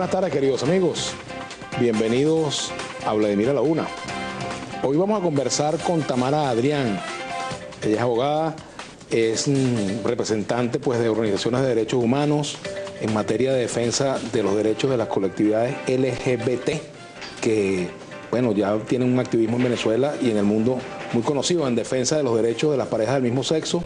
buenas tardes, queridos amigos. Bienvenidos a Vladimir a la Una. Hoy vamos a conversar con Tamara Adrián. Ella es abogada, es representante pues, de organizaciones de derechos humanos en materia de defensa de los derechos de las colectividades LGBT, que bueno, ya tienen un activismo en Venezuela y en el mundo muy conocido en defensa de los derechos de las parejas del mismo sexo,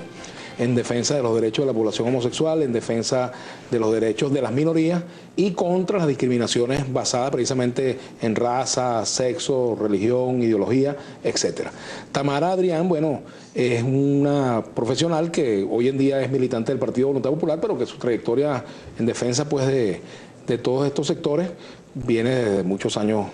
en defensa de los derechos de la población homosexual, en defensa de los derechos de las minorías y contra las discriminaciones basadas precisamente en raza, sexo, religión, ideología, etc. Tamara Adrián, bueno, es una profesional que hoy en día es militante del Partido Voluntad Popular, pero que su trayectoria en defensa pues, de todos estos sectores viene desde muchos años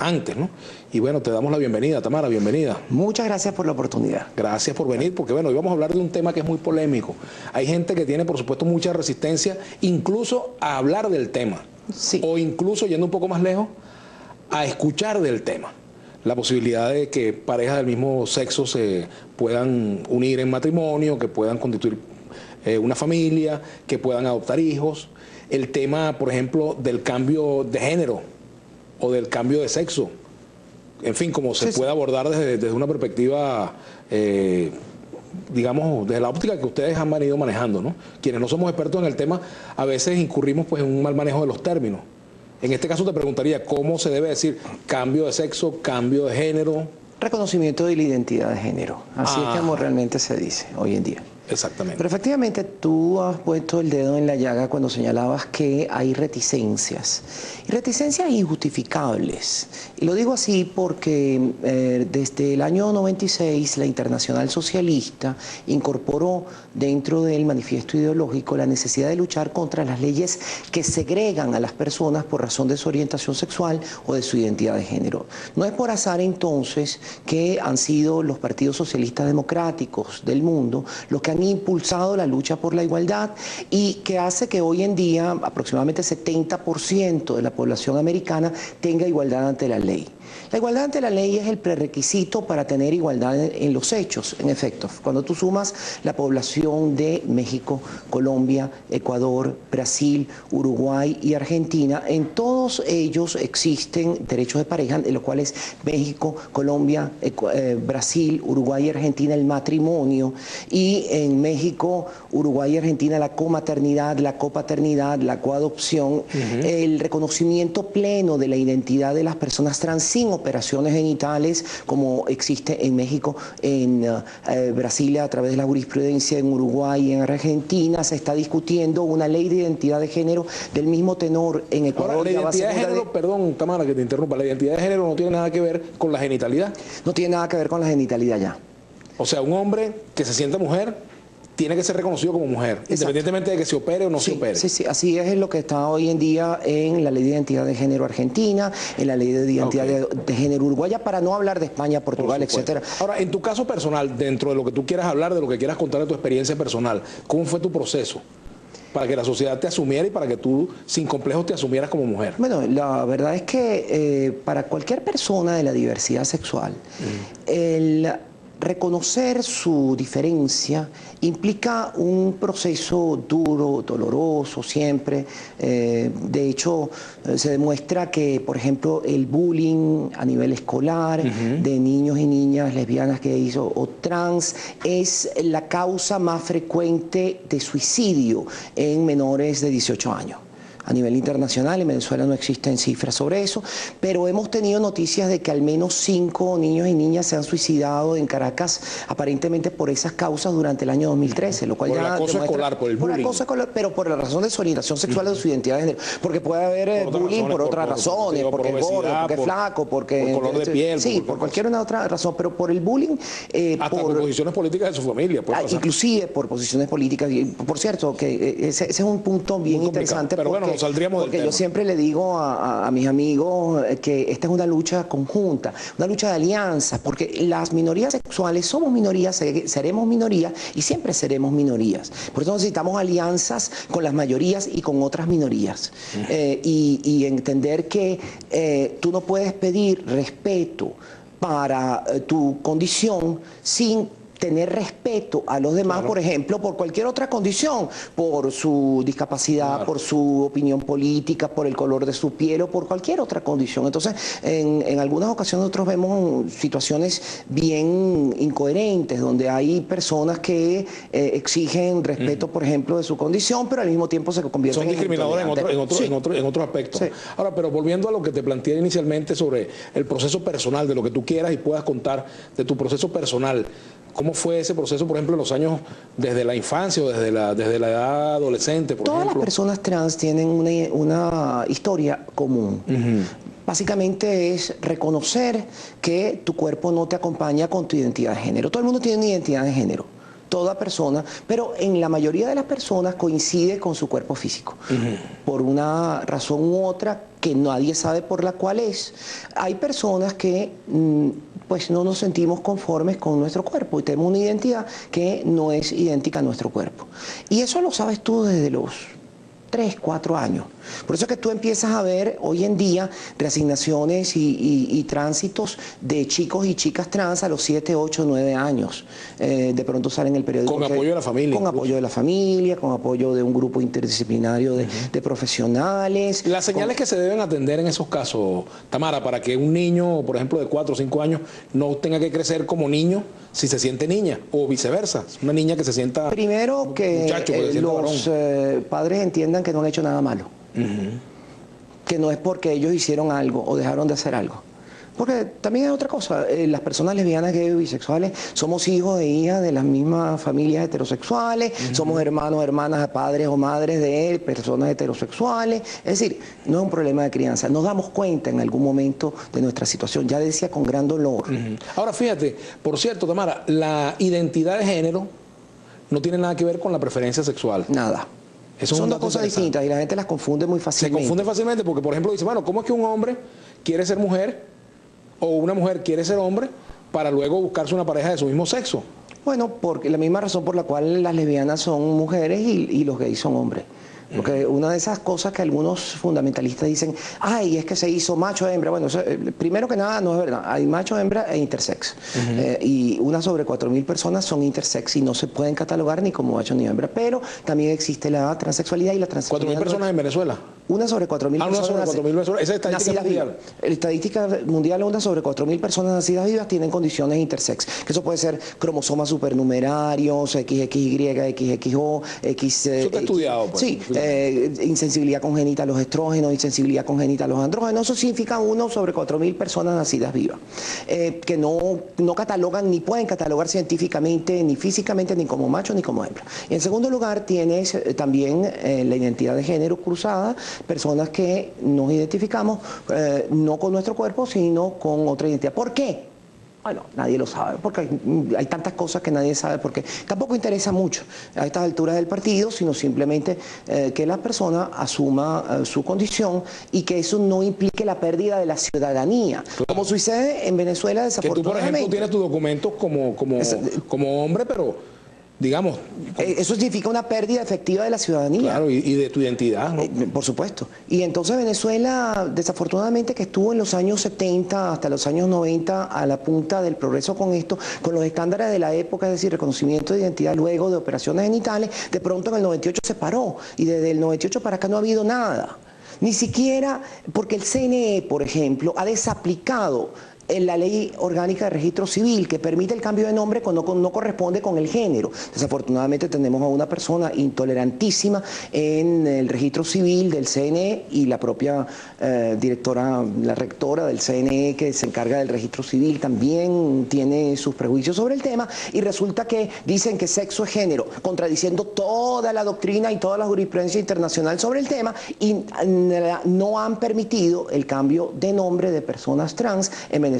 antes, ¿no? Y bueno, te damos la bienvenida, Tamara, bienvenida. Muchas gracias por la oportunidad. Gracias por venir, porque bueno, hoy vamos a hablar de un tema que es muy polémico. Hay gente que tiene, por supuesto, mucha resistencia, incluso a hablar del tema. Sí. O incluso, yendo un poco más lejos, a escuchar del tema. La posibilidad de que parejas del mismo sexo se puedan unir en matrimonio, que puedan constituir una familia, que puedan adoptar hijos. El tema, por ejemplo, del cambio de género o del cambio de sexo, en fin, como se puede abordar desde una perspectiva, digamos, desde la óptica que ustedes han venido manejando, ¿no? Quienes no somos expertos en el tema, a veces incurrimos pues, en un mal manejo de los términos. En este caso te preguntaría, ¿cómo se debe decir cambio de sexo, cambio de género? Reconocimiento de la identidad de género, así es como realmente se dice hoy en día. Exactamente. Pero efectivamente tú has puesto el dedo en la llaga cuando señalabas que hay reticencias. Y reticencias injustificables. Y lo digo así porque desde el año 96 la Internacional Socialista incorporó dentro del manifiesto ideológico la necesidad de luchar contra las leyes que segregan a las personas por razón de su orientación sexual o de su identidad de género. No es por azar entonces que han sido los partidos socialistas democráticos del mundo los que han impulsado la lucha por la igualdad y que hace que hoy en día aproximadamente 70% de la población americana tenga igualdad ante la ley. La igualdad ante la ley es el prerequisito para tener igualdad en los hechos, en efecto. Cuando tú sumas la población de México, Colombia, Ecuador, Brasil, Uruguay y Argentina, en todos ellos existen derechos de pareja, en los cuales México, Colombia, Brasil, Uruguay y Argentina el matrimonio, y en México, Uruguay y Argentina la comaternidad, la copaternidad, la coadopción, el reconocimiento pleno de la identidad de las personas trans sin operaciones genitales, como existe en México, en Brasil a través de la jurisprudencia, en Uruguay y en Argentina. Se está discutiendo una ley de identidad de género del mismo tenor en Ecuador. Ahora, la identidad de género, perdón, Tamara, que te interrumpa, la identidad de género no tiene nada que ver con la genitalidad. No tiene nada que ver con la genitalidad ya. O sea, un hombre que se sienta mujer tiene que ser reconocido como mujer, exacto, independientemente de que se opere o no se opere. Sí, así es lo que está hoy en día en la Ley de Identidad de Género argentina, en la Ley de Identidad de Género uruguaya, para no hablar de España, Portugal, etcétera. Ahora, en tu caso personal, dentro de lo que tú quieras hablar, de lo que quieras contar de tu experiencia personal, ¿cómo fue tu proceso para que la sociedad te asumiera y para que tú, sin complejos, te asumieras como mujer? Bueno, la verdad es que para cualquier persona de la diversidad sexual, el reconocer su diferencia implica un proceso duro, doloroso siempre. De hecho, se demuestra que, por ejemplo, el bullying a nivel escolar de niños y niñas lesbianas, gays o trans es la causa más frecuente de suicidio en menores de 18 años. A nivel internacional, en Venezuela no existen cifras sobre eso, pero hemos tenido noticias de que al menos 5 niños y niñas se han suicidado en Caracas, aparentemente por esas causas durante el año 2013, lo cual por ya el acoso escolar, por el bullying. Por acoso escolar, pero por la razón de su orientación sexual o de su identidad de género, porque puede haber bullying por otras razones, porque es gordo, porque es flaco, porque por color de piel, sí, por cualquier una otra razón, pero por el bullying, hasta por posiciones políticas de su familia, inclusive por posiciones políticas. Y, por cierto, que ese es un punto bien interesante, pero bueno, nos saldríamos del tema. Yo siempre le digo a mis amigos que esta es una lucha conjunta, una lucha de alianzas, porque las minorías sexuales somos minorías, seremos minorías y siempre seremos minorías. Por eso necesitamos alianzas con las mayorías y con otras minorías. Y entender que tú no puedes pedir respeto para tu condición sin tener respeto a los demás, por ejemplo, por cualquier otra condición, por su discapacidad, por su opinión política, por el color de su piel o por cualquier otra condición. Entonces, en algunas ocasiones nosotros vemos situaciones bien incoherentes, donde hay personas que exigen respeto, por ejemplo, de su condición, pero al mismo tiempo se convierten en discriminadores en otros aspectos. Sí. Ahora, pero volviendo a lo que te planteé inicialmente sobre el proceso personal, de lo que tú quieras y puedas contar de tu proceso personal, ¿cómo fue ese proceso, por ejemplo, en los años desde la infancia o desde la edad adolescente, por Todas ejemplo? Las personas trans tienen una historia común. Básicamente es reconocer que tu cuerpo no te acompaña con tu identidad de género. Todo el mundo tiene una identidad de género, toda persona, pero en la mayoría de las personas coincide con su cuerpo físico, por una razón u otra que nadie sabe por la cual es. Hay personas que pues no nos sentimos conformes con nuestro cuerpo y tenemos una identidad que no es idéntica a nuestro cuerpo. Y eso lo sabes tú desde los 3, 4 años. Por eso es que tú empiezas a ver hoy en día reasignaciones y tránsitos de chicos y chicas trans a los 7, 8, 9 años. De pronto sale en el periódico. Con apoyo de la familia. Con apoyo de la familia, con apoyo de un grupo interdisciplinario de profesionales. Las señales que se deben atender en esos casos, Tamara, para que un niño, por ejemplo, de 4 o 5 años, no tenga que crecer como niño si se siente niña, o viceversa. Una niña que se sienta primero que muchacho, los padres entiendan que no han hecho nada malo. Que no es porque ellos hicieron algo o dejaron de hacer algo. Porque también hay otra cosa, las personas lesbianas, gays, bisexuales, somos hijos e hijas de las mismas familias heterosexuales, somos hermanos, hermanas, padres o madres de personas heterosexuales. Es decir, no es un problema de crianza. Nos damos cuenta en algún momento de nuestra situación. Ya decía, con gran dolor. Ahora, fíjate, por cierto, Tamara, la identidad de género no tiene nada que ver con la preferencia sexual. Nada. Son dos cosas distintas y la gente las confunde muy fácilmente. Se confunde fácilmente porque, por ejemplo, dice, bueno, ¿cómo es que un hombre quiere ser mujer o una mujer quiere ser hombre para luego buscarse una pareja de su mismo sexo? Bueno, porque la misma razón por la cual las lesbianas son mujeres y los gays son hombres. Porque una de esas cosas que algunos fundamentalistas dicen, ay, es que se hizo macho-hembra. Bueno, eso, primero que nada no es verdad. Hay macho-hembra e intersex. Y una sobre 4.000 personas son intersex y no se pueden catalogar ni como macho ni hembra. Pero también existe la transexualidad y la transexualidad. ¿4.000 personas en Venezuela? Una sobre 4.000 personas. Una sobre 4.000 personas. Esa es estadística mundial. La estadística mundial, una sobre 4.000 personas nacidas vivas tienen condiciones intersex. Que eso puede ser cromosomas supernumerarios, XXY, XXO, X... Eso está estudiado, pues. Sí. Insensibilidad congénita a los estrógenos, insensibilidad congénita a los andrógenos. Eso significa 1 sobre 4.000 personas nacidas vivas, que no catalogan ni pueden catalogar científicamente, ni físicamente, ni como macho ni como hembra. Y en segundo lugar tienes también la identidad de género cruzada, personas que nos identificamos no con nuestro cuerpo, sino con otra identidad. ¿Por qué? Bueno, nadie lo sabe, porque hay tantas cosas que nadie sabe, porque tampoco interesa mucho a estas alturas del partido, sino simplemente que la persona asuma su condición y que eso no implique la pérdida de la ciudadanía, claro. Como sucede en Venezuela, desafortunadamente. Que tú, por ejemplo, tienes tus documentos como hombre, pero... digamos... Eso significa una pérdida efectiva de la ciudadanía. Claro, y de tu identidad, ¿no? Por supuesto. Y entonces Venezuela, desafortunadamente, que estuvo en los años 70 hasta los años 90 a la punta del progreso con esto, con los estándares de la época, es decir, reconocimiento de identidad luego de operaciones genitales, de pronto en el 98 se paró. Y desde el 98 para acá no ha habido nada. Ni siquiera porque el CNE, por ejemplo, ha desaplicado en la ley orgánica de registro civil que permite el cambio de nombre cuando no corresponde con el género. Desafortunadamente tenemos a una persona intolerantísima en el registro civil del CNE y la propia directora, la rectora del CNE que se encarga del registro civil también tiene sus prejuicios sobre el tema y resulta que dicen que sexo es género, contradiciendo toda la doctrina y toda la jurisprudencia internacional sobre el tema y no han permitido el cambio de nombre de personas trans en Venezuela.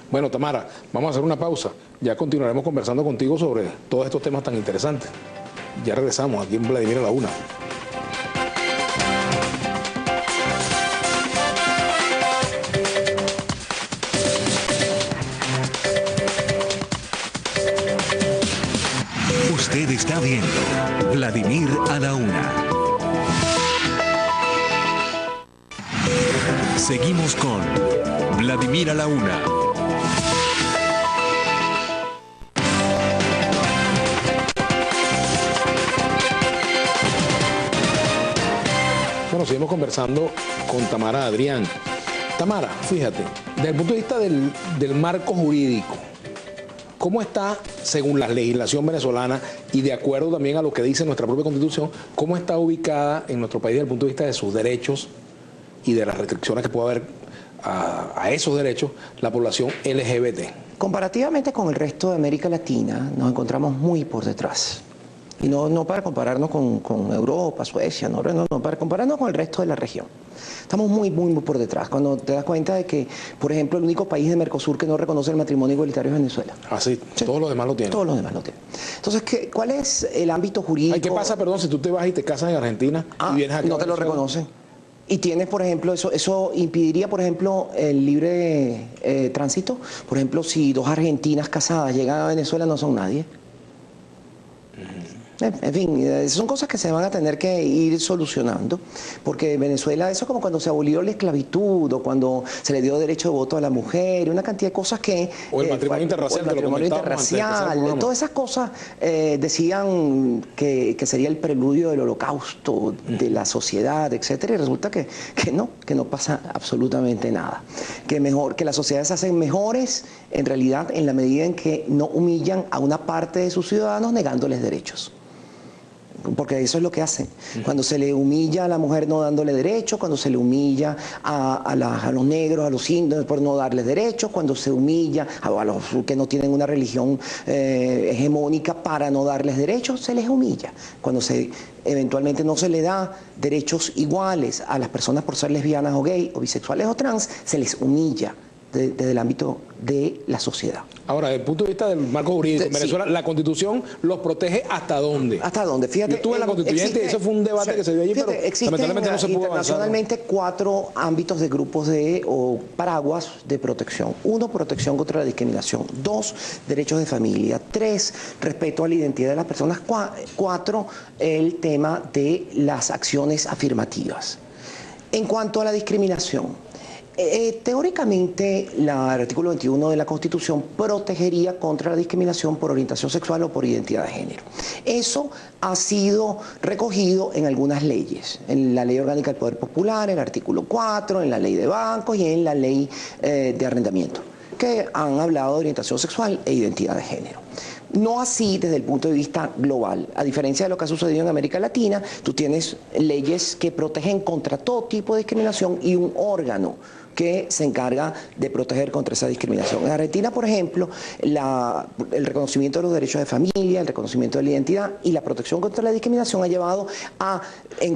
Bueno, Tamara, vamos a hacer una pausa. Ya continuaremos conversando contigo sobre todos estos temas tan interesantes. Ya regresamos aquí en Vladimir a la Una. Usted está viendo Vladimir a la Una. Seguimos con Vladimir a la Una. seguimos conversando con Tamara Adrián. Tamara, fíjate, desde el punto de vista del marco jurídico, ¿cómo está, según la legislación venezolana y de acuerdo también a lo que dice nuestra propia Constitución, cómo está ubicada en nuestro país desde el punto de vista de sus derechos y de las restricciones que puede haber a esos derechos la población LGBT? Comparativamente con el resto de América Latina, nos encontramos muy por detrás. Y no para compararnos con Europa, Suecia, no, para compararnos con el resto de la región. Estamos muy por detrás. Cuando te das cuenta de que, por ejemplo, el único país de Mercosur que no reconoce el matrimonio igualitario es Venezuela. Ah, sí, sí. Todos los demás lo tienen. Todos los demás lo tienen. Entonces, ¿cuál es el ámbito jurídico? Ay, ¿qué pasa, perdón, si tú te vas y te casas en Argentina y vienes acá? No te lo reconocen. Y tienes, por ejemplo, eso impediría, por ejemplo, el libre tránsito. Por ejemplo, si dos argentinas casadas llegan a Venezuela, no son nadie. En fin, son cosas que se van a tener que ir solucionando, porque Venezuela, eso es como cuando se abolió la esclavitud o cuando se le dio derecho de voto a la mujer, una cantidad de cosas que... O el matrimonio interracial, el matrimonio interracial, todas esas cosas decían que sería el preludio del holocausto de la sociedad, etcétera, y resulta que no pasa absolutamente nada. Que las sociedades se hacen mejores, en realidad, en la medida en que no humillan a una parte de sus ciudadanos negándoles derechos. Porque eso es lo que hacen. Cuando se le humilla a la mujer no dándole derechos, cuando se le humilla a los negros, a los indios por no darles derechos, cuando se humilla a los que no tienen una religión hegemónica para no darles derechos, se les humilla. Cuando eventualmente no se le da derechos iguales a las personas por ser lesbianas o gay o bisexuales o trans, se les humilla desde el ámbito de la sociedad. Ahora, desde el punto de vista del marco jurídico, en Venezuela, sí, la Constitución los protege ¿hasta dónde? ¿Hasta dónde? Fíjate. Yo estuve en la Constituyente y eso fue un debate que se dio allí, pero lamentablemente no se pudo avanzar. Internacionalmente, 4 ámbitos de grupos o paraguas de protección. 1, protección contra la discriminación. 2, derechos de familia. 3, respeto a la identidad de las personas. 4, el tema de las acciones afirmativas. En cuanto a la discriminación, teóricamente, el artículo 21 de la Constitución protegería contra la discriminación por orientación sexual o por identidad de género. Eso ha sido recogido en algunas leyes, en la Ley Orgánica del Poder Popular, en el artículo 4, en la Ley de Bancos y en la Ley de Arrendamiento, que han hablado de orientación sexual e identidad de género. No así desde el punto de vista global. A diferencia de lo que ha sucedido en América Latina, tú tienes leyes que protegen contra todo tipo de discriminación y un órgano que se encarga de proteger contra esa discriminación. En Argentina, por ejemplo, el reconocimiento de los derechos de familia, el reconocimiento de la identidad y la protección contra la discriminación ha llevado a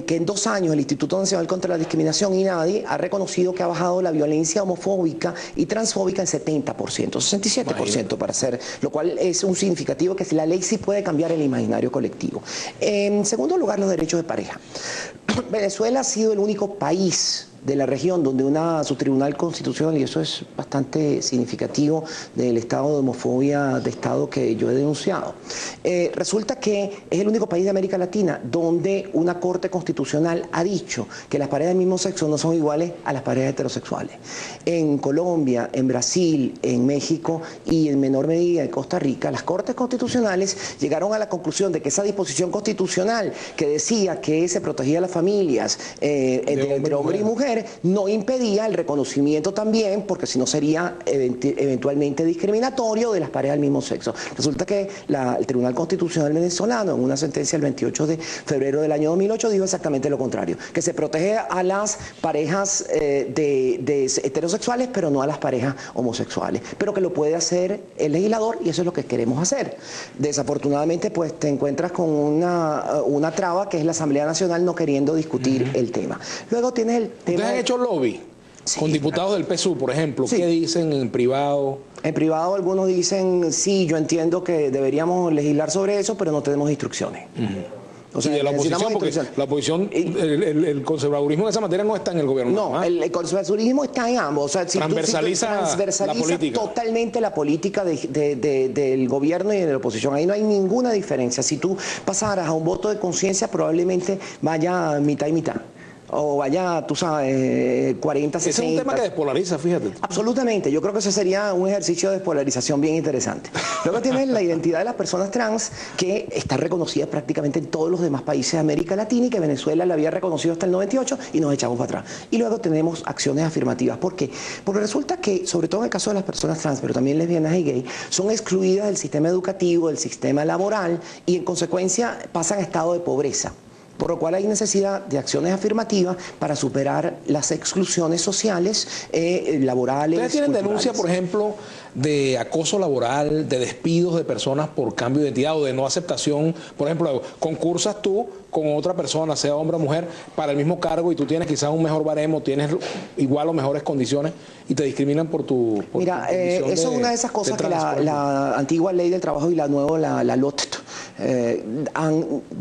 que en 2 años el Instituto Nacional contra la Discriminación, INADI, ha reconocido que ha bajado la violencia homofóbica y transfóbica en 70%, 67% para ser, lo cual es un significativo que la ley sí puede cambiar el imaginario colectivo. En segundo lugar, los derechos de pareja. Venezuela ha sido el único país de la región donde su tribunal constitucional, y eso es bastante significativo del estado de homofobia de Estado que yo he denunciado, resulta que es el único país de América Latina donde una corte constitucional ha dicho que las parejas del mismo sexo no son iguales a las parejas heterosexuales. En Colombia, en Brasil, en México y en menor medida en Costa Rica, las cortes constitucionales llegaron a la conclusión de que esa disposición constitucional que decía que se protegía a las familias entre hombre y mujer no impedía el reconocimiento también, porque si no sería eventualmente discriminatorio, de las parejas del mismo sexo. Resulta que el Tribunal Constitucional venezolano, en una sentencia del 28 de febrero del año 2008, dijo exactamente lo contrario, que se protege a las parejas de heterosexuales, pero no a las parejas homosexuales, pero que lo puede hacer el legislador y eso es lo que queremos hacer. Desafortunadamente, pues te encuentras con una traba que es la Asamblea Nacional no queriendo discutir el tema. Luego tienes el tema... ¿Ustedes han hecho lobby con diputados del PSUV, por ejemplo? Sí. ¿Qué dicen en privado? En privado algunos dicen, sí, yo entiendo que deberíamos legislar sobre eso, pero no tenemos instrucciones. O sea, y de la oposición, porque la oposición, el conservadurismo en esa materia no está en el gobierno. No, el conservadurismo está en ambos. O sea, si transversaliza la política. Totalmente la política del gobierno y de la oposición. Ahí no hay ninguna diferencia. Si tú pasaras a un voto de conciencia, probablemente vaya mitad y mitad. o vaya, tú sabes, 40, 60. Ese es un tema que despolariza, fíjate. Absolutamente, yo creo que ese sería un ejercicio de despolarización bien interesante. Luego tienes la identidad de las personas trans, que está reconocida prácticamente en todos los demás países de América Latina y que Venezuela la había reconocido hasta el 98 y nos echamos para atrás. Y luego tenemos acciones afirmativas. ¿Por qué? Porque resulta que, sobre todo en el caso de las personas trans, pero también lesbianas y gay, son excluidas del sistema educativo, del sistema laboral y en consecuencia pasan a estado de pobreza. Por lo cual hay necesidad de acciones afirmativas para superar las exclusiones sociales, laborales. ¿Ustedes tienen denuncia, por ejemplo, de acoso laboral, de despidos de personas por cambio de identidad o de no aceptación? Por ejemplo, concursas tú con otra persona, sea hombre o mujer, para el mismo cargo y tú tienes quizás un mejor baremo, tienes igual o mejores condiciones y te discriminan por tu Mira, eso es una de esas cosas que la antigua ley del trabajo y la nueva, la LOT,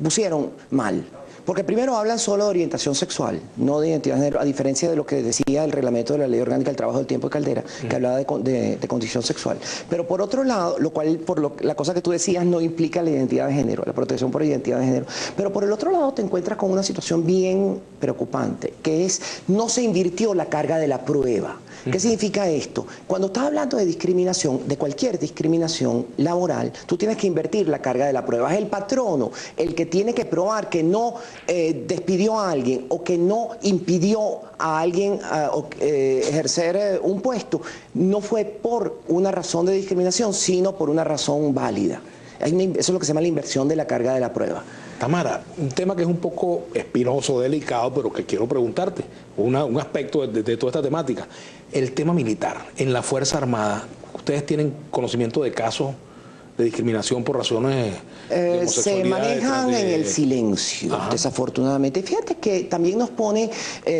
pusieron mal. Porque primero hablan solo de orientación sexual, no de identidad de género, a diferencia de lo que decía el reglamento de la Ley Orgánica del Trabajo del Tiempo de Caldera, que hablaba de condición sexual. Pero por otro lado, lo cual, la cosa que tú decías, no implica la identidad de género, la protección por identidad de género. Pero por el otro lado te encuentras con una situación bien preocupante, que es, no se invirtió la carga de la prueba. ¿Qué significa esto? Cuando estás hablando de discriminación, de cualquier discriminación laboral, tú tienes que invertir la carga de la prueba. Es el patrono el que tiene que probar que no despidió a alguien o que no impidió a alguien ejercer un puesto. No fue por una razón de discriminación, sino por una razón válida. Eso es lo que se llama la inversión de la carga de la prueba. Tamara, un tema que es un poco espinoso, delicado, pero que quiero preguntarte, un aspecto de toda esta temática. El tema militar, en la Fuerza Armada, ¿ustedes tienen conocimiento de casos de discriminación por razones de homosexualidad? Se manejan en el silencio, desafortunadamente. Fíjate que también nos pone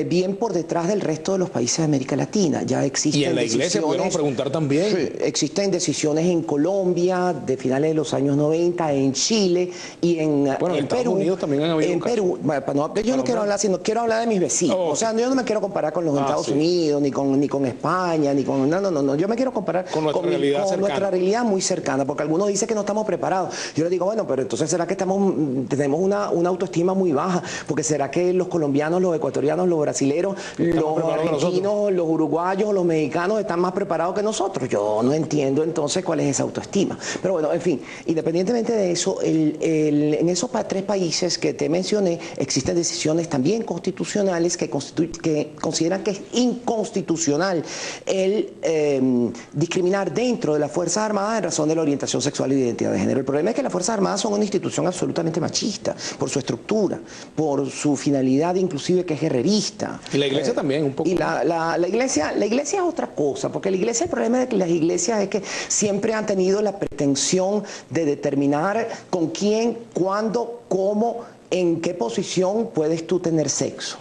bien por detrás del resto de los países de América Latina. Ya existen. Y en la iglesia podemos preguntar también. Sí, existen decisiones en Colombia de finales de los años 90, en Chile y en Bueno, en Estados Unidos también han habido en casos. Perú. Bueno, yo no quiero hablar, sino quiero hablar de mis vecinos. O sea, yo no me quiero comparar con los Estados Unidos, ni con España, ni con... No. Yo me quiero comparar con nuestra realidad cercana. Nuestra realidad muy cercana, porque algunos dicen que no estamos preparados. Yo les digo, bueno, pero entonces ¿será que tenemos una autoestima muy baja? Porque ¿será que los colombianos, los ecuatorianos, los brasileros, los argentinos, los uruguayos, los mexicanos están más preparados que nosotros? Yo no entiendo entonces cuál es esa autoestima. Pero bueno, en fin, independientemente de eso, en esos tres países que te mencioné, existen decisiones también constitucionales que consideran que es inconstitucional el discriminar dentro de las Fuerzas Armadas en razón de la orientación sexual y de identidad de género. El problema es que las Fuerzas Armadas son una institución absolutamente machista, por su estructura, por su finalidad inclusive que es guerrerista. Y la iglesia también, un poco. Y la iglesia es otra cosa, porque la iglesia, el problema de las iglesias es que siempre han tenido la pretensión de determinar con quién, cuándo, cómo, en qué posición puedes tú tener sexo.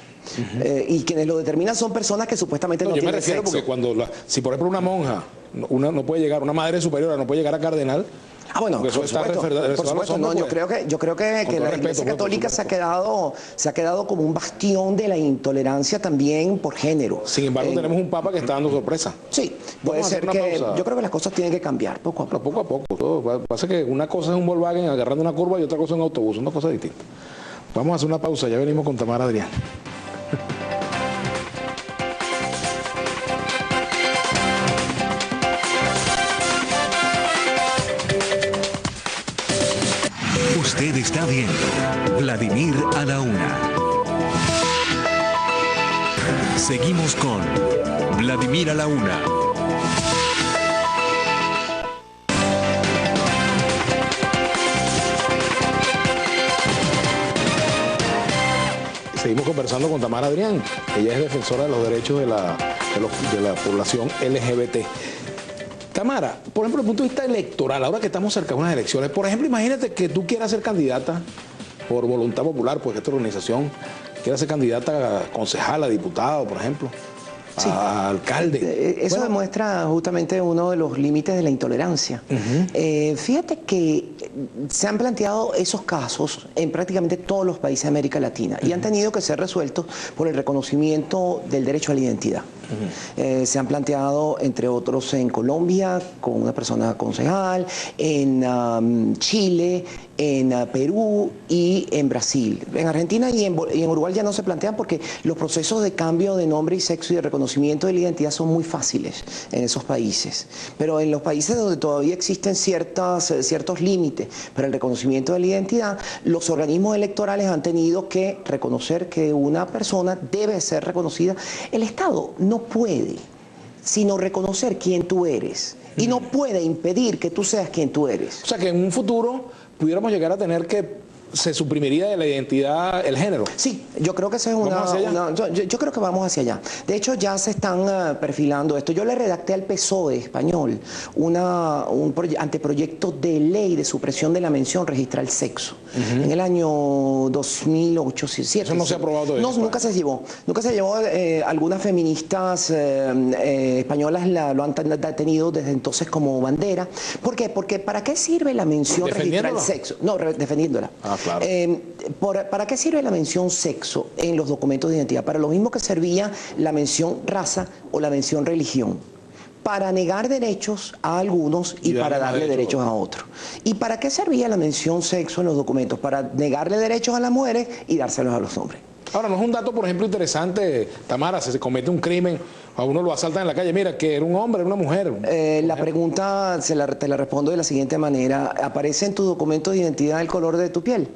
Y quienes lo determinan son personas que supuestamente no tienen sexo. Yo me refiero porque si por ejemplo una monja no puede llegar, una madre superiora no puede llegar a cardenal. Bueno, por supuesto, no, yo creo que la Iglesia Católica se ha quedado como un bastión de la intolerancia también por género. Sin embargo, tenemos un papa que está dando sorpresa. Sí, puede ser que yo creo que las cosas tienen que cambiar poco a poco. Poco a poco. Todo pasa que una cosa es un Volkswagen agarrando una curva y otra cosa es un autobús, una cosa distinta. Vamos a hacer una pausa, ya venimos con Tamara Adrián. Usted está viendo Vladimir a la Una. Seguimos con Vladimir a la Una. Seguimos conversando con Tamara Adrián. Ella es defensora de los derechos de la población LGBT. Tamara, por ejemplo, desde el punto de vista electoral, ahora que estamos cerca de unas elecciones, por ejemplo, imagínate que tú quieras ser candidata por voluntad popular, pues esta organización quiera ser candidata a concejal, a diputado, por ejemplo, a alcalde. Eso demuestra justamente uno de los límites de la intolerancia. Fíjate que se han planteado esos casos en prácticamente todos los países de América Latina y han tenido que ser resueltos por el reconocimiento del derecho a la identidad. Se han planteado, entre otros, en Colombia, con una persona concejal, en Chile, en Perú y en Brasil. En Argentina y en Uruguay ya no se plantean porque los procesos de cambio de nombre y sexo y de reconocimiento de la identidad son muy fáciles en esos países. Pero en los países donde todavía existen ciertos límites para el reconocimiento de la identidad, los organismos electorales han tenido que reconocer que una persona debe ser reconocida. El Estado no puede sino reconocer quién tú eres y no puede impedir que tú seas quien tú eres. O sea que en un futuro pudiéramos llegar a tener que se suprimiría de la identidad el género. Sí, yo creo que esa es yo creo que vamos hacia allá. De hecho, ya se están perfilando esto. Yo le redacté al PSOE español un anteproyecto de ley de supresión de la mención registral sexo en el año 2008. Eso no se ha aprobado todavía. No, nunca se llevó. Nunca se llevó. Algunas feministas españolas lo han tenido desde entonces como bandera. ¿Por qué? Porque ¿para qué sirve la mención registral sexo? No, defendiéndola. Claro. ¿Para qué sirve la mención sexo en los documentos de identidad? Para lo mismo que servía la mención raza o la mención religión. Para negar derechos a algunos y para darle derechos a otros. ¿Y para qué servía la mención sexo en los documentos? Para negarle derechos a las mujeres y dárselos a los hombres. Ahora, ¿no es un dato, por ejemplo, interesante, Tamara, si se comete un crimen, a uno lo asaltan en la calle, mira, que era un hombre, era una mujer? La pregunta te la respondo de la siguiente manera. ¿Aparece en tu documento de identidad el color de tu piel?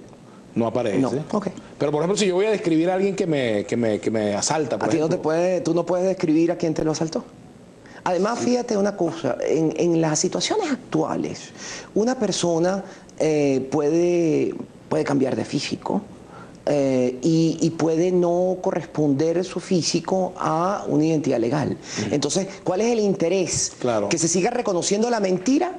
No aparece. No. Okay. Pero, por ejemplo, si yo voy a describir a alguien que me asalta, por ejemplo. Tú no puedes describir a quién te lo asaltó. Además, fíjate una cosa, en las situaciones actuales, una persona puede cambiar de físico, y puede no corresponder su físico a una identidad legal. Entonces, ¿cuál es el interés? Claro. ¿Que se siga reconociendo la mentira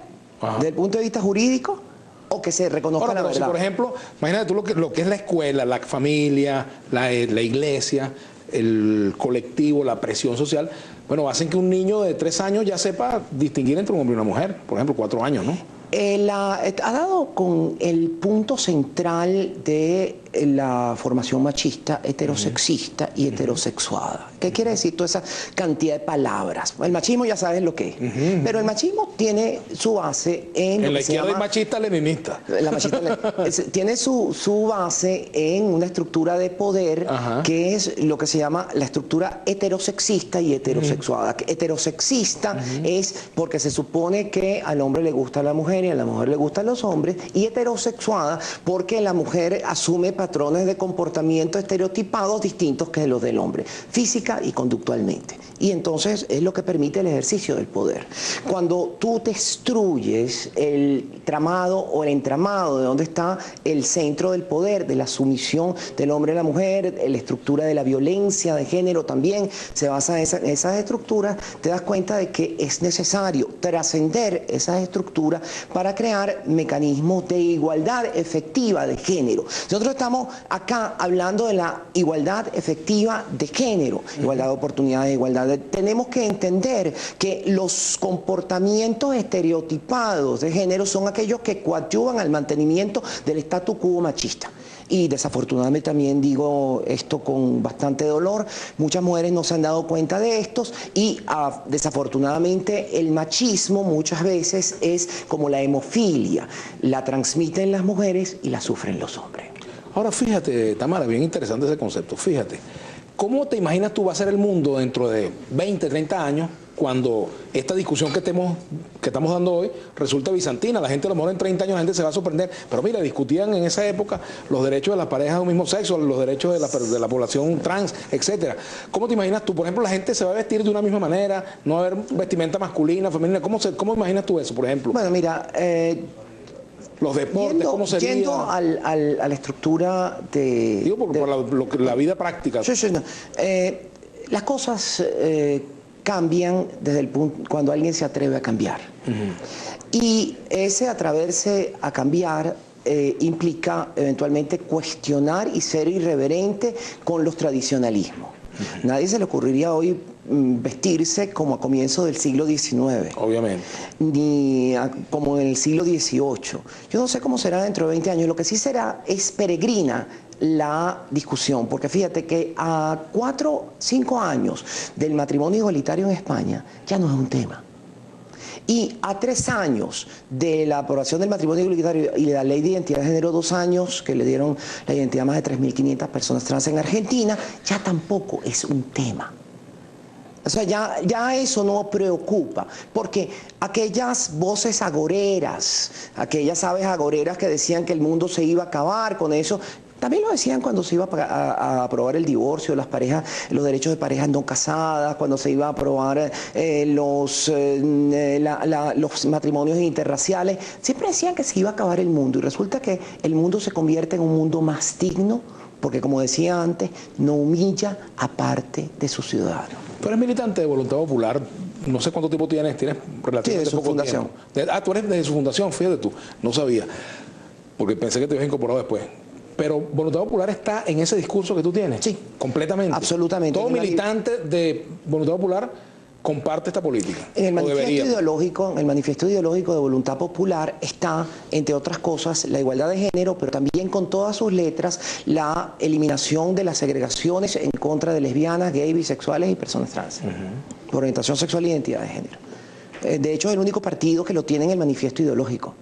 desde el punto de vista jurídico o que se reconozca la verdad? Si, por ejemplo, imagínate tú lo que es la escuela, la familia, la iglesia, el colectivo, la presión social, bueno, hacen que un niño de 3 años ya sepa distinguir entre un hombre y una mujer, por ejemplo, 4 años, ¿no? Ha dado con el punto central de la formación machista, heterosexista y heterosexuada. ¿Qué quiere decir toda esa cantidad de palabras? El machismo ya sabes lo que es, pero el machismo tiene su base en la izquierda hay machista leninista. Tiene su base en una estructura de poder que es lo que se llama la estructura heterosexista y heterosexuada. Heterosexista es porque se supone que al hombre le gusta la mujer y a la mujer le gustan los hombres, y heterosexuada porque la mujer asume patrones de comportamiento estereotipados distintos que los del hombre, física y conductualmente. Y entonces es lo que permite el ejercicio del poder. Cuando tú destruyes el tramado o el entramado de donde está el centro del poder, de la sumisión del hombre a la mujer, la estructura de la violencia de género también se basa en esas estructuras, te das cuenta de que es necesario trascender esas estructuras para crear mecanismos de igualdad efectiva de género. Nosotros estamos acá hablando de la igualdad efectiva de género, igualdad de oportunidades, igualdad de... Tenemos que entender que los comportamientos estereotipados de género son aquellos que coadyuvan al mantenimiento del statu quo machista. Y desafortunadamente también digo esto con bastante dolor, muchas mujeres no se han dado cuenta de estos y desafortunadamente el machismo muchas veces es como la hemofilia, la transmiten las mujeres y la sufren los hombres. Ahora fíjate, Tamara, bien interesante ese concepto, fíjate, ¿cómo te imaginas tú va a ser el mundo dentro de 20, 30 años cuando esta discusión que estamos dando hoy resulta bizantina? La gente, a lo mejor en 30 años la gente se va a sorprender, pero mira, discutían en esa época los derechos de las parejas de un mismo sexo, los derechos de la población trans, etcétera. ¿Cómo te imaginas tú? Por ejemplo, la gente se va a vestir de una misma manera, no va a haber vestimenta masculina, femenina. ¿Cómo imaginas tú eso, por ejemplo? Bueno, mira, los deportes, ¿cómo sería? Yendo a la estructura de... Digo, por la vida práctica. Las cosas cambian desde el punto cuando alguien se atreve a cambiar. Y ese atreverse a cambiar implica eventualmente cuestionar y ser irreverente con los tradicionalismos. Nadie se le ocurriría hoy vestirse como a comienzos del siglo XIX. Obviamente. Ni como en el siglo XVIII. Yo no sé cómo será dentro de 20 años. Lo que sí será es peregrina la discusión, porque fíjate que a 4, 5 años del matrimonio igualitario en España ya no es un tema. Y a 3 años de la aprobación del matrimonio igualitario y la ley de identidad de género, 2 años que le dieron la identidad a más de 3.500 personas trans en Argentina, ya tampoco es un tema. O sea, ya eso no preocupa, porque aquellas voces agoreras, aquellas aves agoreras que decían que el mundo se iba a acabar con eso, también lo decían cuando se iba a aprobar el divorcio, las parejas, los derechos de parejas no casadas, cuando se iba a aprobar los matrimonios interraciales. Siempre decían que se iba a acabar el mundo y resulta que el mundo se convierte en un mundo más digno porque, como decía antes, no humilla a parte de sus ciudadanos. Tú eres militante de Voluntad Popular, no sé cuánto tiempo tienes relativamente sí, de su poco fundación. tiempo. Tú eres de su fundación, fíjate tú, no sabía, porque pensé que te habías incorporado después. Pero Voluntad Popular está en ese discurso que tú tienes. Sí. Completamente. Absolutamente. Todo militante de Voluntad Popular comparte esta política. En el manifiesto ideológico de Voluntad Popular está, entre otras cosas, la igualdad de género, pero también con todas sus letras la eliminación de las segregaciones en contra de lesbianas, gays, bisexuales y personas trans. Por orientación sexual e identidad de género. De hecho, es el único partido que lo tiene en el manifiesto ideológico.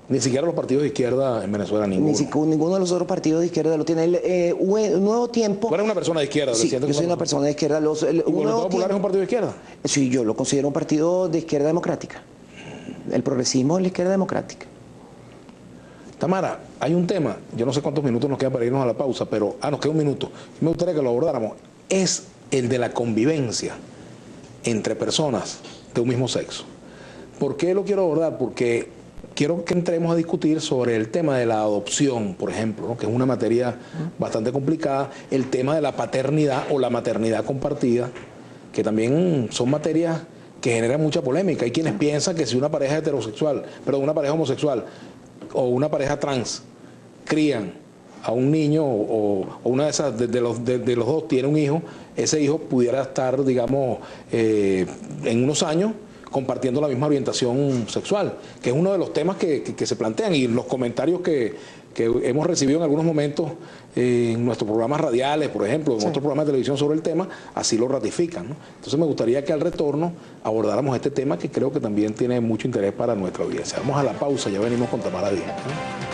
Ni siquiera los partidos de izquierda en Venezuela, ninguno. Ninguno de los otros partidos de izquierda lo tiene. Un Nuevo Tiempo... ¿Tú eres una persona de izquierda? Sí, yo soy una persona de izquierda. ¿Y Voluntad Popular es un partido de izquierda? Sí, yo lo considero un partido de izquierda democrática. El progresismo es la izquierda democrática. Tamara, hay un tema, yo no sé cuántos minutos nos quedan para irnos a la pausa, pero nos queda un minuto. Me gustaría que lo abordáramos. Es el de la convivencia entre personas de un mismo sexo. ¿Por qué lo quiero abordar? Porque quiero que entremos a discutir sobre el tema de la adopción, por ejemplo, ¿no? Que es una materia bastante complicada, el tema de la paternidad o la maternidad compartida, que también son materias que generan mucha polémica. Hay quienes piensan que si una pareja heterosexual, perdón, una pareja homosexual o una pareja trans crían a un niño o una de esas, de los dos tiene un hijo, ese hijo pudiera estar, digamos, en unos años compartiendo la misma orientación sexual, que es uno de los temas que se plantean, y los comentarios que hemos recibido en algunos momentos en nuestros programas radiales, por ejemplo, en otros programas de televisión sobre el tema, así lo ratifican, ¿no? Entonces me gustaría que al retorno abordáramos este tema que creo que también tiene mucho interés para nuestra audiencia. Vamos a la pausa, ya venimos con Tamara Díaz, ¿no?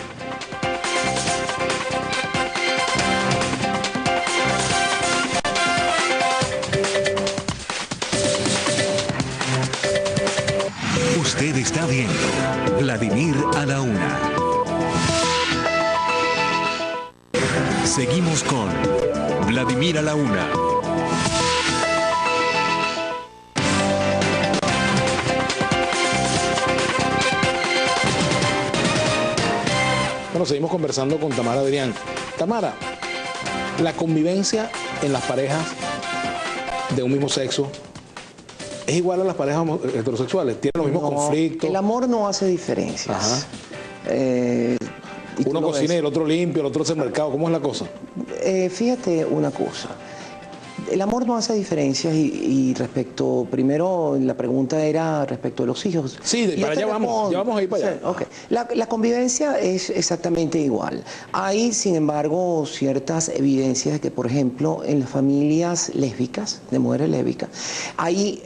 Usted está viendo Vladimir a la Una. Seguimos con Vladimir a la Una. Bueno, seguimos conversando con Tamara Adrián. Tamara, la convivencia en las parejas de un mismo sexo ¿es igual a las parejas heterosexuales? ¿Tienen los mismos conflictos? El amor no hace diferencias. Uno cocina y el otro limpia, el otro hace el mercado. ¿Cómo es la cosa? Fíjate una cosa. El amor no hace diferencias y respecto, primero la pregunta era respecto de los hijos. Sí, para allá vamos, ya vamos a ir para allá. Sí, okay. La convivencia es exactamente igual. Hay, sin embargo, ciertas evidencias de que, por ejemplo, en las familias lésbicas, de mujeres lésbicas, hay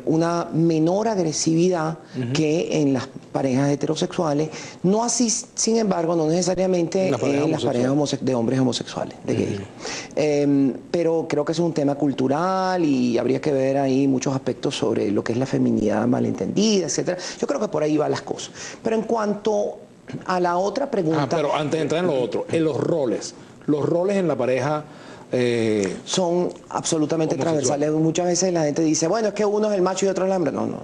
una menor agresividad que en las parejas heterosexuales, no así, sin embargo, no necesariamente en las parejas de hombres homosexuales, de gays. Pero creo que es un tema cultural y habría que ver ahí muchos aspectos sobre lo que es la feminidad malentendida, etcétera. Yo creo que por ahí van las cosas. Pero en cuanto a la otra pregunta... pero antes de entrar en lo otro, en los roles en la pareja... son absolutamente transversales. Muchas veces la gente dice, bueno, es que uno es el macho y otro es la hembra. No.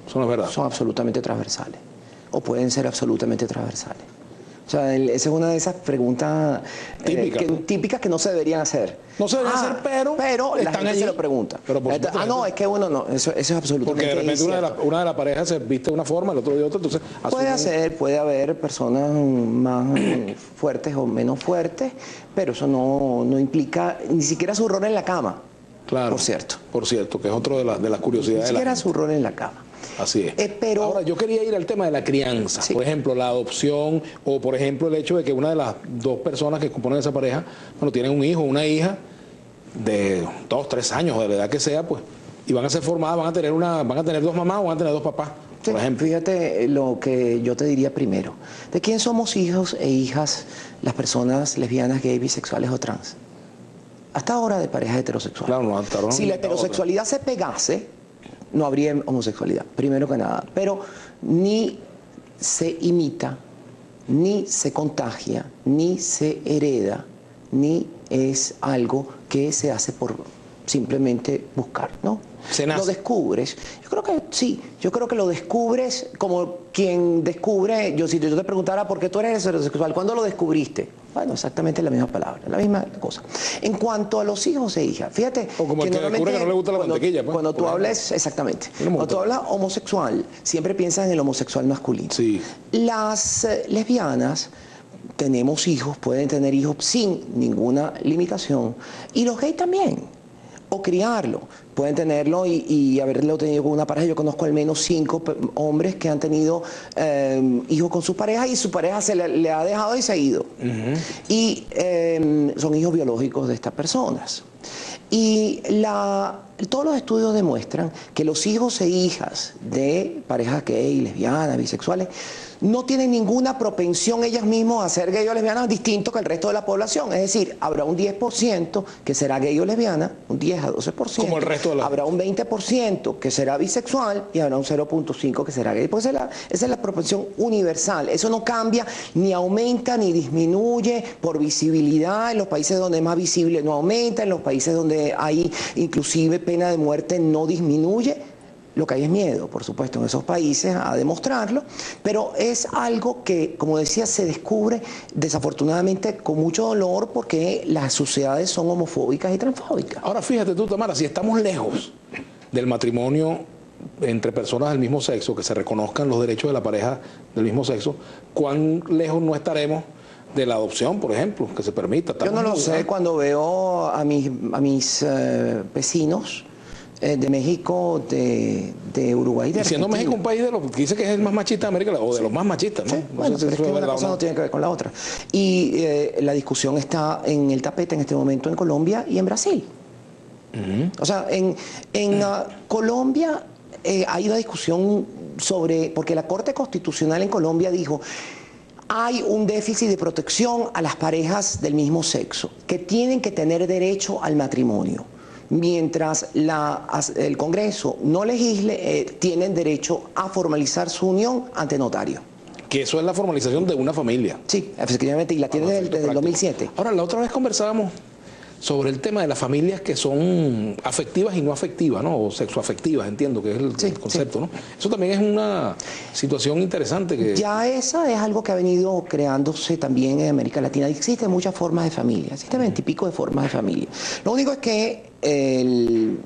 Son las verdades. Son absolutamente transversales. O pueden ser absolutamente transversales. O sea, esa es una de esas preguntas típicas que no se deberían hacer. No se deberían hacer, pero la gente allí se lo pregunta. Pero no, es que uno no. Eso es absolutamente porque de repente una de las parejas se viste de una forma, el otro de otra, entonces... Puede haber personas más fuertes o menos fuertes, pero eso no implica ni siquiera su rol en la cama. Claro. Por cierto, que es otro de las curiosidades. Ni siquiera su rol en la cama. Así es. Pero ahora, yo quería ir al tema de la crianza. Sí. Por ejemplo, la adopción o, por ejemplo, el hecho de que una de las dos personas que componen esa pareja, bueno, tienen un hijo o una hija de 2, 3 años o de la edad que sea, pues, y van a ser formadas, van a tener dos mamás o van a tener dos papás, sí, por ejemplo. Fíjate lo que yo te diría primero. ¿De quién somos hijos e hijas las personas lesbianas, gays, bisexuales o trans? Hasta ahora de pareja heterosexual. Claro, no, hasta ahora si la heterosexualidad se pegase, no habría homosexualidad, primero que nada. Pero ni se imita, ni se contagia, ni se hereda, ni es algo que se hace por simplemente buscar, ¿no? Se nace. Lo descubres. Yo creo que sí, yo creo que lo descubres como quien descubre. Si yo te preguntara por qué tú eres heterosexual, ¿cuándo lo descubriste? Bueno, exactamente la misma palabra, la misma cosa. En cuanto a los hijos e hijas, fíjate. O como el que descubre que no le gusta la mantequilla. Pues, cuando tú hablas, exactamente. Cuando tú hablas homosexual, siempre piensas en el homosexual masculino. Sí. Las lesbianas tenemos hijos, pueden tener hijos sin ninguna limitación. Y los gays también. O criarlo, pueden tenerlo y haberlo tenido con una pareja. Yo conozco al menos 5 hombres que han tenido hijos con su pareja y su pareja le ha dejado y se ha ido. Y son hijos biológicos de estas personas. Y todos los estudios demuestran que los hijos e hijas de parejas gay, lesbianas, bisexuales, no tienen ninguna propensión ellas mismas a ser gay o lesbianas distinto que el resto de la población. Es decir, habrá un 10% que será gay o lesbiana, un 10 a 12%. Como el resto de la... Habrá un 20% que será bisexual y habrá un 0.5% que será gay. Pues esa es la propensión universal. Eso no cambia, ni aumenta, ni disminuye por visibilidad. En los países donde es más visible no aumenta, en los países donde hay inclusive pena de muerte no disminuye. Lo que hay es miedo, por supuesto, en esos países a demostrarlo, pero es algo que, como decía, se descubre desafortunadamente con mucho dolor porque las sociedades son homofóbicas y transfóbicas. Ahora fíjate tú, Tamara, si estamos lejos del matrimonio entre personas del mismo sexo, que se reconozcan los derechos de la pareja del mismo sexo, ¿cuán lejos no estaremos de la adopción, por ejemplo, que se permita? Yo no lo sé cuando veo a mis vecinos de México, de Uruguay, de siendo Argentina. México un país de los que dice que es el más machista de América, o de los más machistas, ¿no? Sí, No bueno, sé si pero es que una cosa no tiene que ver con la otra. Y la discusión está en el tapete en este momento en Colombia y en Brasil. O sea, en Colombia hay una discusión sobre, porque la Corte Constitucional en Colombia dijo, hay un déficit de protección a las parejas del mismo sexo, que tienen que tener derecho al matrimonio. Mientras el Congreso no legisle, tienen derecho a formalizar su unión ante notario. Que eso es la formalización de una familia. Sí, efectivamente, y la tienen desde el 2007. Ahora, la otra vez conversábamos sobre el tema de las familias que son afectivas y no afectivas, ¿no? O sexoafectivas, entiendo que es el concepto, ¿no? Eso también es una situación interesante. Que... Ya esa es algo que ha venido creándose también en América Latina. Existen muchas formas de familia, existen 20 y pico de formas de familia. Lo único es que el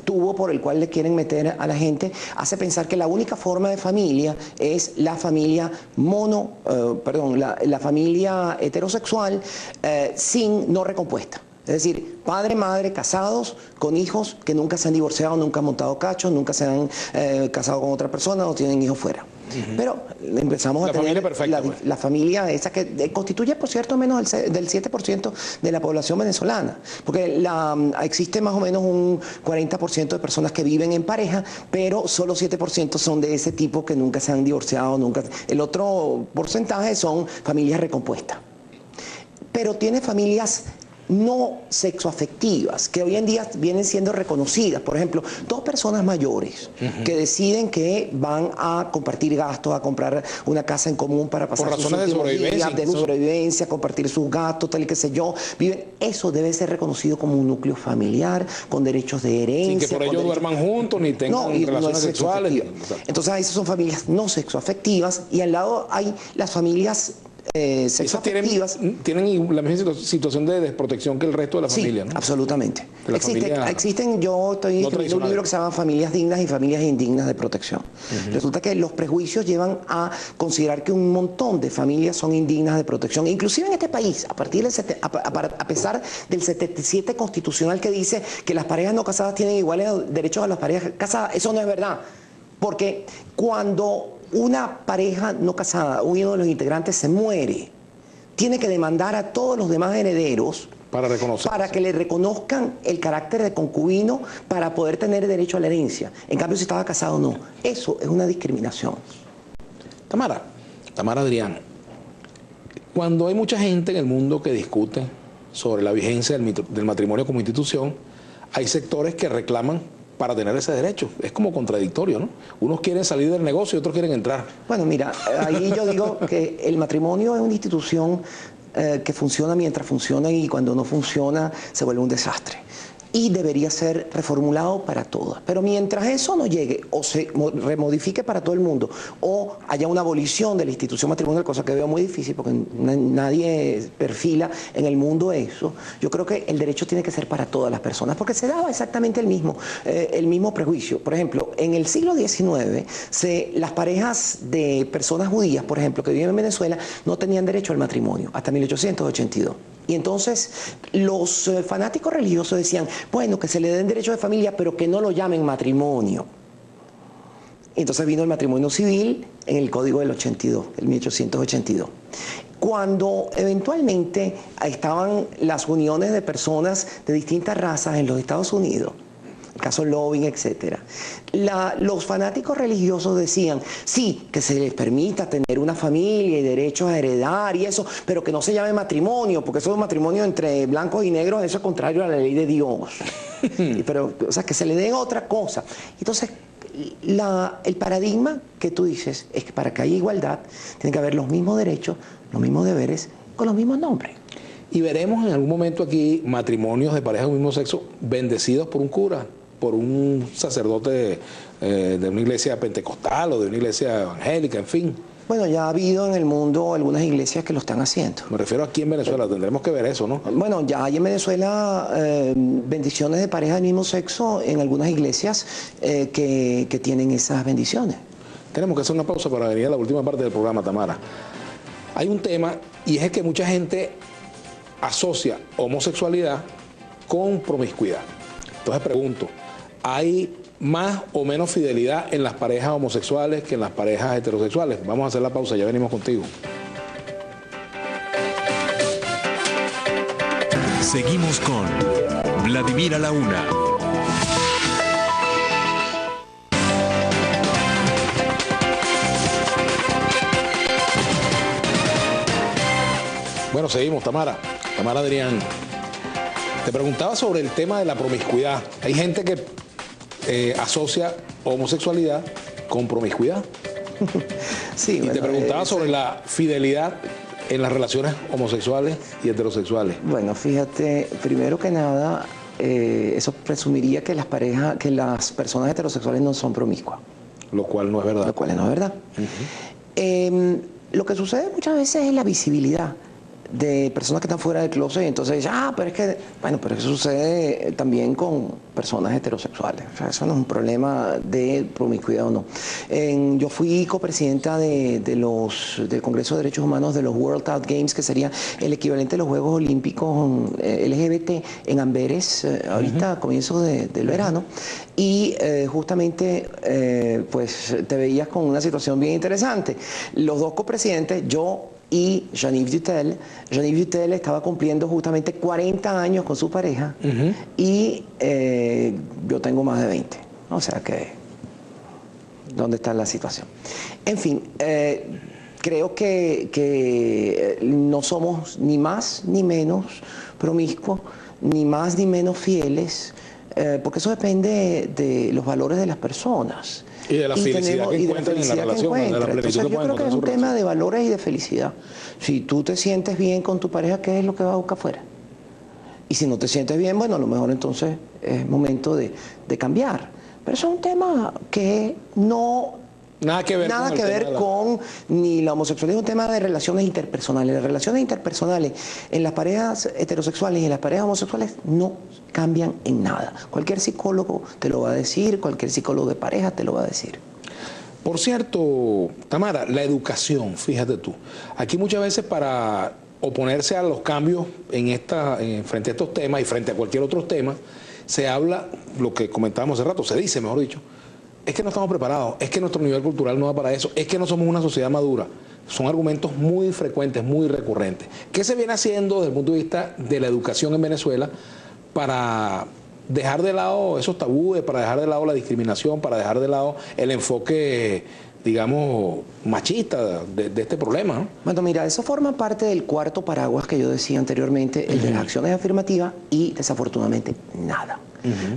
tubo por el cual le quieren meter a la gente hace pensar que la única forma de familia es la familia la familia heterosexual no recompuesta. Es decir, padre, madre, casados, con hijos que nunca se han divorciado, nunca han montado cachos, nunca se han casado con otra persona, no tienen hijos fuera. Pero empezamos a tener la familia esa que constituye, por cierto, menos del 7% de la población venezolana. Porque existe más o menos un 40% de personas que viven en pareja, pero solo 7% son de ese tipo que nunca se han divorciado, nunca. El otro porcentaje son familias recompuestas. Pero tiene familias no sexoafectivas, que hoy en día vienen siendo reconocidas. Por ejemplo, 2 personas mayores que deciden que van a compartir gastos, a comprar una casa en común para pasar por razones de sobrevivencia, compartir sus gastos, tal y qué sé yo. Eso debe ser reconocido como un núcleo familiar, con derechos de herencia. Sin que por ello duerman juntos, ni tengan relaciones sexuales. Entonces, esas son familias no sexoafectivas, y al lado hay las familias sexoafectivas. Tienen la misma situación de desprotección que el resto de la familia, ¿no? Absolutamente. De la familia Existen, yo estoy escribiendo un libro que se llama Familias Dignas y Familias Indignas de Protección. Resulta que los prejuicios llevan a considerar que un montón de familias son indignas de protección. Inclusive en este país, a pesar del 77 constitucional que dice que las parejas no casadas tienen iguales derechos a las parejas casadas, eso no es verdad. Porque cuando una pareja no casada, uno de los integrantes se muere, tiene que demandar a todos los demás herederos para que le reconozcan el carácter de concubino para poder tener derecho a la herencia. En cambio, si estaba casado, no. Eso es una discriminación. Tamara Adrián, cuando hay mucha gente en el mundo que discute sobre la vigencia del matrimonio como institución, hay sectores que reclaman para tener ese derecho. Es como contradictorio, ¿no? Unos quieren salir del negocio y otros quieren entrar. Bueno, mira, ahí yo digo que el matrimonio es una institución que funciona mientras funciona y cuando no funciona se vuelve un desastre. Y debería ser reformulado para todas. Pero mientras eso no llegue o se remodifique para todo el mundo o haya una abolición de la institución matrimonial, cosa que veo muy difícil porque nadie perfila en el mundo eso, yo creo que el derecho tiene que ser para todas las personas porque se daba exactamente el mismo prejuicio. Por ejemplo, en el siglo XIX las parejas de personas judías, por ejemplo, que viven en Venezuela, no tenían derecho al matrimonio hasta 1882. Y entonces los fanáticos religiosos decían, bueno, que se le den derecho de familia, pero que no lo llamen matrimonio. Y entonces vino el matrimonio civil en el Código del 82, el 1882. Cuando eventualmente estaban las uniones de personas de distintas razas en los Estados Unidos, el caso Loving, etc. Los fanáticos religiosos decían, sí, que se les permita tener una familia y derechos a heredar y eso, pero que no se llame matrimonio, porque eso es un matrimonio entre blancos y negros, eso es contrario a la ley de Dios. Pero, o sea, que se le den otra cosa. Entonces, el paradigma que tú dices es que para que haya igualdad, tiene que haber los mismos derechos, los mismos deberes, con los mismos nombres. Y veremos en algún momento aquí matrimonios de parejas del mismo sexo bendecidos por un cura, por un sacerdote de una iglesia pentecostal o de una iglesia evangélica, en fin. Bueno, ya ha habido en el mundo algunas iglesias que lo están haciendo. Me refiero aquí en Venezuela, tendremos que ver eso, ¿no? Bueno, ya hay en Venezuela bendiciones de pareja del mismo sexo en algunas iglesias que tienen esas bendiciones. Tenemos que hacer una pausa para venir a la última parte del programa, Tamara. Hay un tema y es que mucha gente asocia homosexualidad con promiscuidad. Entonces pregunto, ¿hay más o menos fidelidad en las parejas homosexuales que en las parejas heterosexuales? Vamos a hacer la pausa, ya venimos contigo. Seguimos con Vladimir a la Una. Bueno, seguimos, Tamara Adrián. Te preguntaba sobre el tema de la promiscuidad. Hay gente que asocia homosexualidad con promiscuidad. Sí, y te preguntaba sobre la fidelidad en las relaciones homosexuales y heterosexuales. Bueno, fíjate, primero que nada, eso presumiría que las personas heterosexuales no son promiscuas. Lo cual no es verdad. Lo cual no es verdad. Lo que sucede muchas veces es la visibilidad de personas que están fuera del closet y entonces dicen, pero es que, bueno, pero eso sucede también con personas heterosexuales. O sea, eso no es un problema de promiscuidad o no. Yo fui copresidenta del Congreso de Derechos Humanos de los World Out Games, que sería el equivalente de los Juegos Olímpicos LGBT en Amberes, ahorita a comienzos del verano, y justamente pues te veías con una situación bien interesante. Los dos copresidentes, yo y Jean-Yves Dutel. Jean-Yves Dutel estaba cumpliendo justamente 40 años con su pareja y yo tengo más de 20. O sea que, ¿dónde está la situación? En fin, creo que no somos ni más ni menos promiscuos, ni más ni menos fieles, porque eso depende de los valores de las personas. Y de la felicidad que encuentran en la relación, de la plenitud. Entonces, yo creo que es un tema de valores y de felicidad. Si tú te sientes bien con tu pareja, ¿qué es lo que va a buscar afuera? Y si no te sientes bien, bueno, a lo mejor entonces es momento de cambiar. Pero eso es un tema que no Nada que ver Nada con que el tema ver de la... con ni la homosexualidad, es un tema de relaciones interpersonales. Las relaciones interpersonales en las parejas heterosexuales y en las parejas homosexuales no cambian en nada. Cualquier psicólogo te lo va a decir, cualquier psicólogo de pareja te lo va a decir. Por cierto, Tamara, la educación, fíjate tú. Aquí muchas veces para oponerse a los cambios frente a estos temas y frente a cualquier otro tema, se habla, lo que comentábamos hace rato, se dice, mejor dicho, es que no estamos preparados, es que nuestro nivel cultural no va para eso, es que no somos una sociedad madura. Son argumentos muy frecuentes, muy recurrentes. ¿Qué se viene haciendo desde el punto de vista de la educación en Venezuela para dejar de lado esos tabúes, para dejar de lado la discriminación, para dejar de lado el enfoque, digamos, machista de este problema, ¿no? Bueno, mira, eso forma parte del cuarto paraguas que yo decía anteriormente, el de las acciones afirmativas, y desafortunadamente nada.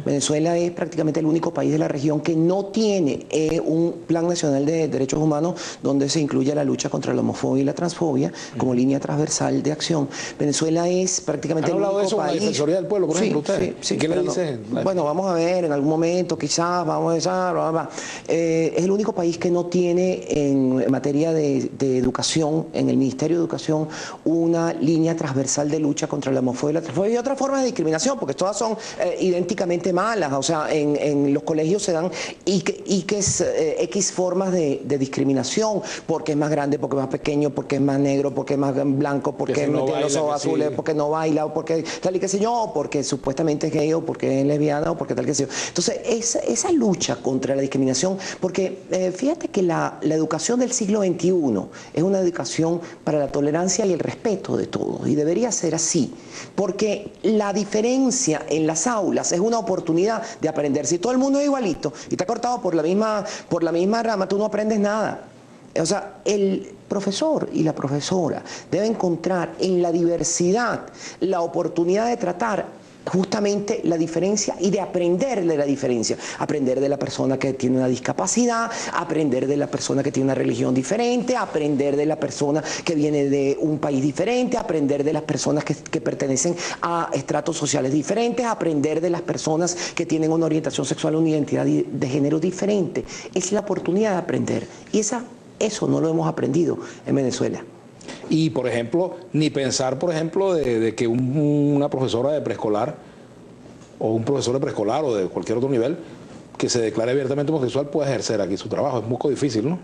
Venezuela es prácticamente el único país de la región que no tiene un plan nacional de derechos humanos donde se incluya la lucha contra la homofobia y la transfobia como línea transversal de acción. Venezuela es prácticamente el único país... ¿Han hablado de eso con la Defensoría del Pueblo, por ejemplo, ustedes? Sí, ¿Qué le no, dicen? Bueno, vamos a ver, en algún momento, quizás, vamos a ver, bla, bla, bla. Es el único país que no tiene en materia de educación, en el Ministerio de Educación, una línea transversal de lucha contra la homofobia y la transfobia y otras formas de discriminación, porque todas son idénticamente malas. O sea, en los colegios se dan X formas de discriminación, porque es más grande, porque es más pequeño, porque es más negro, porque es más blanco, porque no tiene los ojos azules, sí, porque no baila, o porque tal y qué sé yo, o porque supuestamente es gay, o porque es lesbiana, o porque tal que sé yo. Entonces, esa lucha contra la discriminación, porque fíjate que la educación del siglo XXI es una educación para la tolerancia y el respeto de todos, y debería ser así, porque la diferencia en las aulas es una oportunidad de aprender. Si todo el mundo es igualito y está cortado por la misma rama, tú no aprendes nada. O sea, el profesor y la profesora deben encontrar en la diversidad la oportunidad de tratar justamente la diferencia y de aprender de la diferencia. Aprender de la persona que tiene una discapacidad, aprender de la persona que tiene una religión diferente, aprender de la persona que viene de un país diferente, aprender de las personas que pertenecen a estratos sociales diferentes, aprender de las personas que tienen una orientación sexual o una identidad de género diferente. Es la oportunidad de aprender. Y eso no lo hemos aprendido en Venezuela. Y, por ejemplo, ni pensar, por ejemplo, de que una profesora de preescolar o un profesor de preescolar o de cualquier otro nivel que se declare abiertamente homosexual pueda ejercer aquí su trabajo. Es un poco difícil, ¿no?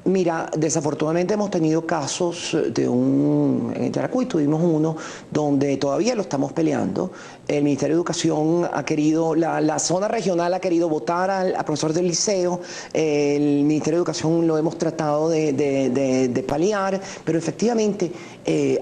Mira, desafortunadamente hemos tenido casos en Yaracuy tuvimos uno donde todavía lo estamos peleando. El Ministerio de Educación ha querido, la zona regional ha querido votar al profesor del liceo. El Ministerio de Educación lo hemos tratado de paliar, pero efectivamente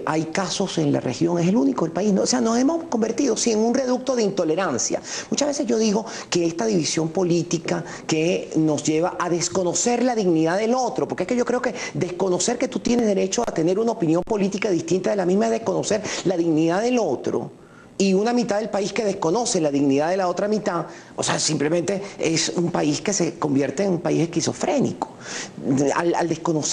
hay casos en la región, es el único del país, ¿no? O sea, nos hemos convertido sí, en un reducto de intolerancia. Muchas veces yo digo que esta división política que nos lleva a desconocer la dignidad del otro, porque es que yo creo que desconocer que tú tienes derecho a tener una opinión política distinta de la misma es desconocer la dignidad del otro. Y una mitad del país que desconoce la dignidad de la otra mitad, o sea, simplemente es un país que se convierte en un país esquizofrénico. Al desconocer